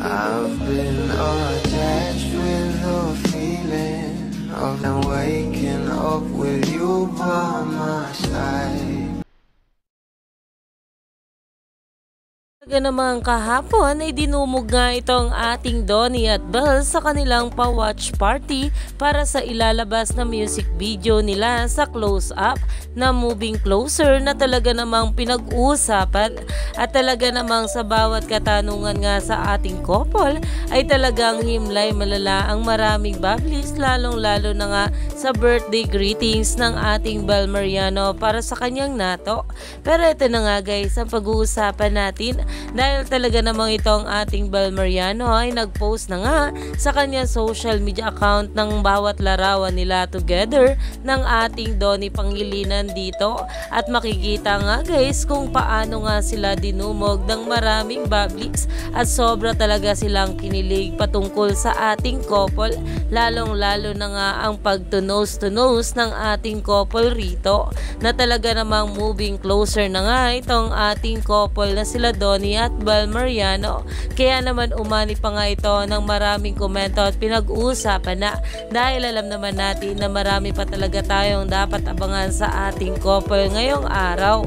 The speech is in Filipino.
I've been attached with the feeling of waking up with you by my side. Talaga namang kahapon ay dinumog nga itong ating Donnie at Belle sa kanilang pa-watch party para sa ilalabas na music video nila sa Close Up na Moving Closer na talaga namang pinag-uusapan at talaga namang sa bawat katanungan nga sa ating couple ay talagang himlay malala ang maraming bablis lalong-lalo na nga sa birthday greetings ng ating Belle Mariano para sa kanyang nato. Pero ito na nga guys ang pag-uusapan natin dahil talaga namang itong ating Belle Mariano ay nag-post na nga sa kanyang social media account ng bawat larawan nila together ng ating Donnie Pangilinan dito at makikita nga guys kung paano nga sila dinumog ng maraming bablis at sobra talaga silang kinilig patungkol sa ating couple lalong lalo na nga ang pag to nose ng ating couple rito na talaga namang moving closer na nga itong ating couple na sila Donnie at Belle Mariano. Kaya naman umani pa nga ito ng maraming komento at pinag-uusapan na dahil alam naman natin na marami pa talaga tayong dapat abangan sa ating couple ngayong araw.